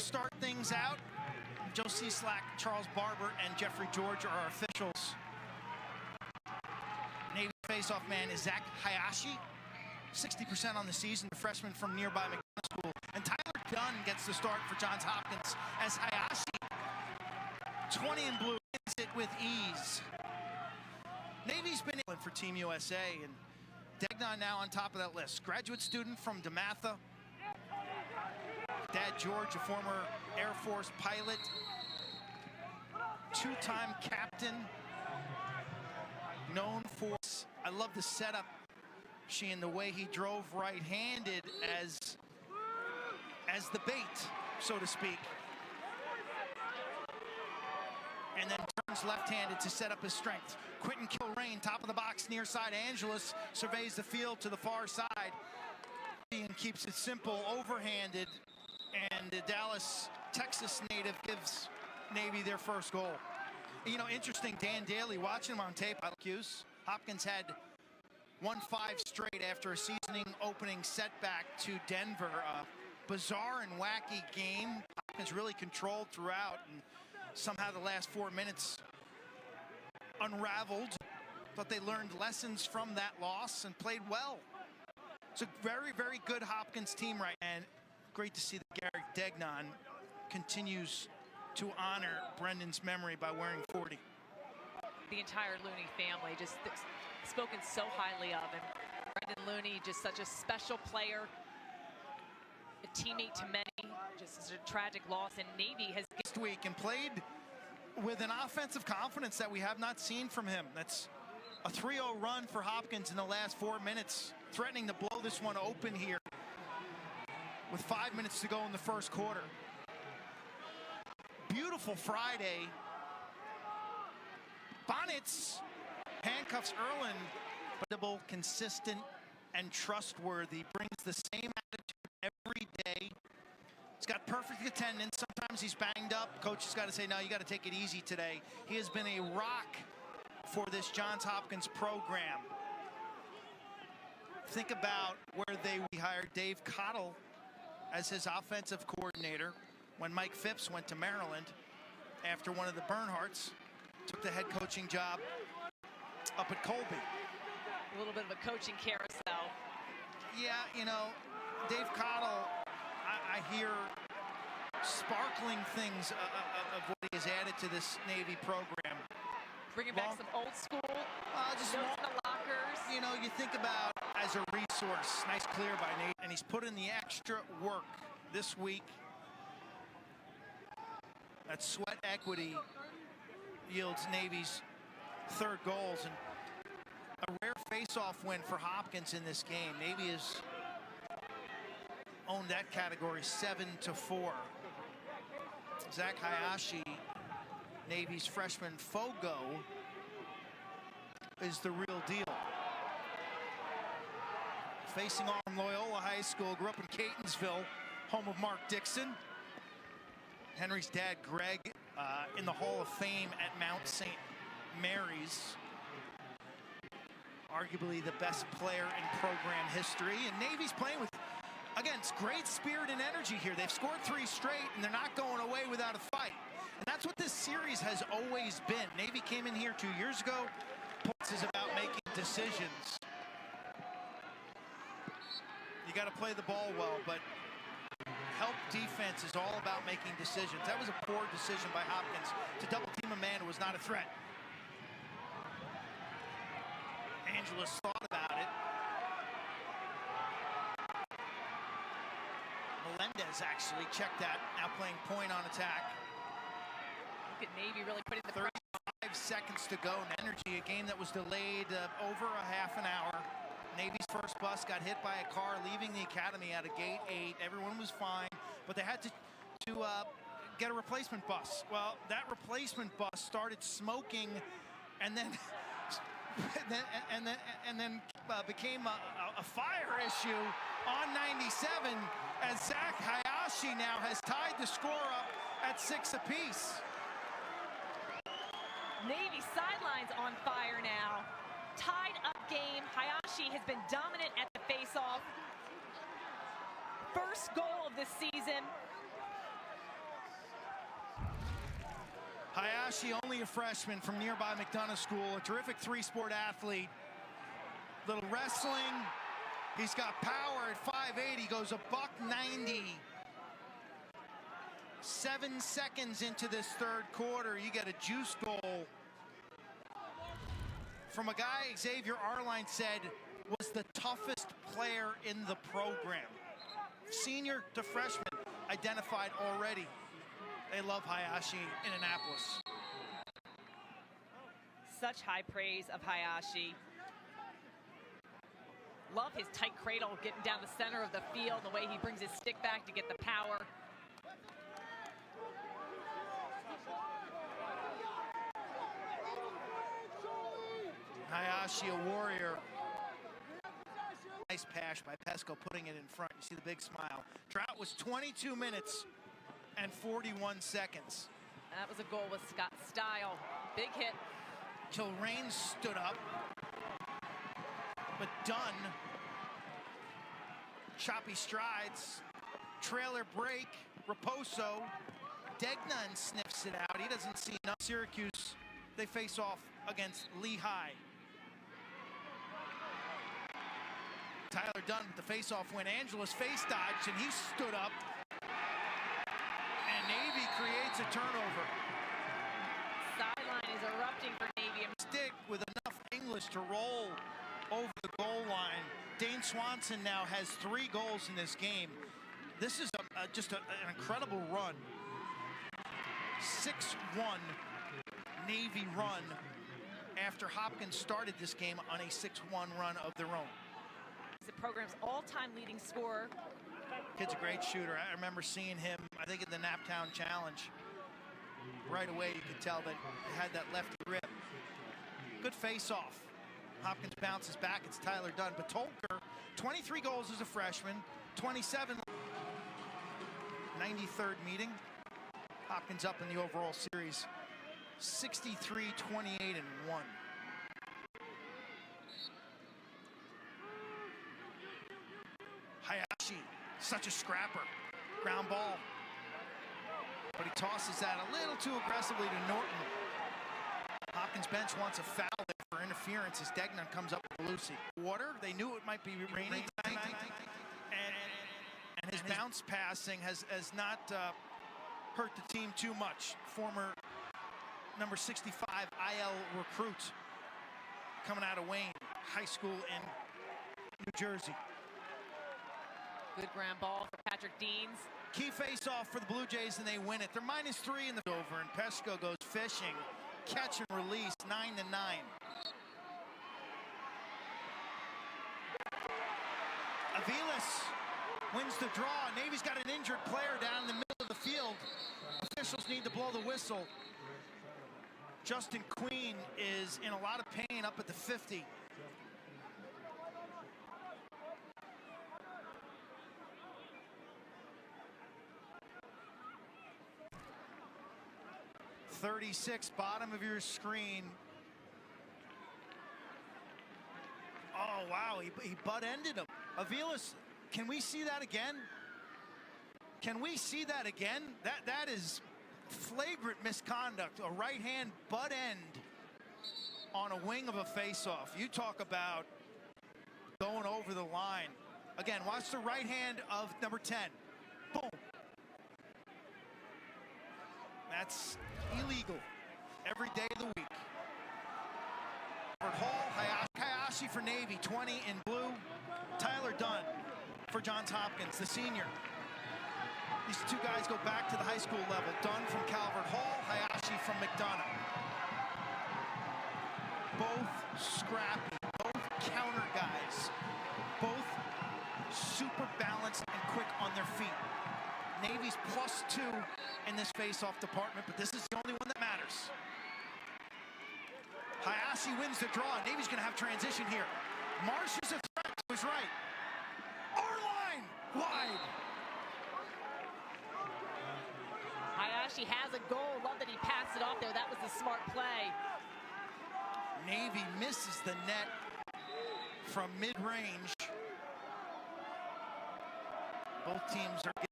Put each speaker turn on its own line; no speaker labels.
start things out. Josie Slack, Charles Barber, and Jeffrey George are our officials. Navy face-off man is Zach Hayashi, 60% on the season, a freshman from nearby McDonough School. And Tyler Dunn gets the start for Johns Hopkins as Hayashi, 20 in blue, hits it with ease. Navy's been in for Team USA, and Degnan now on top of that list. Graduate student from DeMatha. Dad George, a former Air Force pilot, two-time captain, known for, I love the setup, Sheehan, the way he drove right-handed as the bait, so to speak. And then turns left-handed to set up his strength. Quentin Kilrain, top of the box, near side. Angeles surveys the field to the far side and keeps it simple, overhanded. And the Dallas, Texas native gives Navy their first goal. You know, interesting, Dan Daly, watching him on tape, Hopkins had won 5 straight after a seasoning opening setback to Denver. A bizarre and wacky game. Hopkins really controlled throughout, and somehow the last 4 minutes unraveled. But they learned lessons from that loss and played well. It's a very, very good Hopkins team right now. And great to see that Garrick Degnan continues to honor Brendan's memory by wearing 40.
The entire Looney family just spoken so highly of, and Brendan Looney, just such a special player, a teammate to many, just as a tragic loss. And Navy has
this week and played with an offensive confidence that we have not seen from him. That's a 3-0 run for Hopkins in the last 4 minutes, threatening to blow this one open here with 5 minutes to go in the first quarter. Beautiful Friday. Bonnets handcuffs Erlin, but consistent and trustworthy, brings the same attitude every day. He's got perfect attendance. Sometimes he's banged up. Coach has got to say, no, you got to take it easy today. He has been a rock for this Johns Hopkins program. Think about where we hired Dave Cottle as his offensive coordinator when Mike Phipps went to Maryland after one of the Bernhardts took the head coaching job up at Colby.
A little bit of a coaching carousel.
Yeah, you know, Dave Cottle, I hear sparkling things of what he has added to this Navy program.
Bringing back some old school, just in the lockers.
You know, you think about as a resource, nice clear by Nate, and he's put in the extra work this week. That sweat equity yields Navy's third goals, and a rare face-off win for Hopkins in this game. Navy has owned that category 7-4. Zach Hayashi, Navy's freshman Fogo, is the real deal. Facing off from Loyola High School, grew up in Catonsville, home of Mark Dixon. Henry's dad, Greg, in the Hall of Fame at Mount St. Mary's. Arguably the best player in program history. And Navy's playing with, again, it's great spirit and energy here. They've scored 3 straight, and they're not going away without a fight. And that's what this series has always been. Navy came in here 2 years ago. Points is about making decisions. You got to play the ball well, but help defense is all about making decisions. That was a poor decision by Hopkins to double team a man who was not a threat. Angeles thought about it. Melendez actually checked that, now playing point on attack.
Look at Navy really putting the
35 seconds to go in energy, a game that was delayed over a half an hour. Navy's first bus got hit by a car leaving the academy at a gate 8. Everyone was fine, but they had to get a replacement bus. Well, that replacement bus started smoking, and then became a fire issue on 97, and Zach Hayashi now has tied the score up at 6 apiece.
Navy sidelines on fire now. Tied up game. Hayashi has been dominant at the face-off. First goal of the season.
Hayashi, only a freshman from nearby McDonough School, a terrific three-sport athlete. Little wrestling. He's got power at 5'8". He goes $190. 7 seconds into this third quarter, you get a juice goal from a guy Xavier Arline said was the toughest player in the program. Senior to freshman identified already. They love Hayashi in Annapolis.
Such high praise of Hayashi. Love his tight cradle, getting down the center of the field, the way he brings his stick back to get the power.
Hayashi, a warrior. Nice pass by Pesco, putting it in front. You see the big smile. Drought was 22 minutes and 41 seconds.
That was a goal with Scott style. Big hit.
Kilrain stood up. But Dunn, choppy strides, trailer break, Raposo, Degnan sniffs it out. He doesn't see enough. Syracuse, they face off against Lehigh. Tyler Dunn with the face-off win. Angeles face dodged, and he stood up. And Navy creates a turnover.
Sideline is erupting for Navy.
Stick with enough English to roll over the goal line. Dane Swanson now has 3 goals in this game. This is just an incredible run. 6-1 Navy run after Hopkins started this game on a 6-1 run of their own.
The program's all-time leading scorer.
Kid's a great shooter. I remember seeing him, I think, in the Naptown Challenge. Right away, you could tell that he had that left grip. Good face-off. Hopkins bounces back. It's Tyler Dunn. But Tolker, 23 goals as a freshman, 27. 93rd meeting. Hopkins up in the overall series, 63, 28, and 1. Hayashi, such a scrapper. Ground ball. But he tosses that a little too aggressively to Norton. Hopkins bench wants a foul for interference as Degnan comes up with Lucy. Water, they knew it might be raining tonight. And his bounce passing has not hurt the team too much. Former number 65 IL recruit coming out of Wayne High School in New Jersey.
Good ground ball for Patrick Deans.
Key face-off for the Blue Jays, and they win it. They're -3 in the over, and Pesco goes fishing. Catch and release, 9-9. Aviles wins the draw. Navy's got an injured player down in the middle of the field. Officials need to blow the whistle. Justin Queen is in a lot of pain up at the 50. .36, bottom of your screen. Oh, wow, he butt-ended him. Aviles, can we see that again? Can we see that again? That is flagrant misconduct. A right-hand butt-end on a wing of a face-off. You talk about going over the line. Again, watch the right hand of number 10. Boom. That's illegal every day of the week. Hall, Hayashi for Navy, 20 in blue. Tyler Dunn for Johns Hopkins, the senior. These two guys go back to the high school level. Dunn from Calvert Hall, Hayashi from McDonough. Both scrappy, both counter guys, both super balanced and quick on their feet. Navy's +2 in this face-off department, but this is the only one that matters. Hayashi wins the draw. Navy's going to have transition here. Marsh is a threat. Was right. Arline wide.
Hayashi has a goal. Love that he passed it off there. That was a smart play.
Navy misses the net from mid-range. Both teams are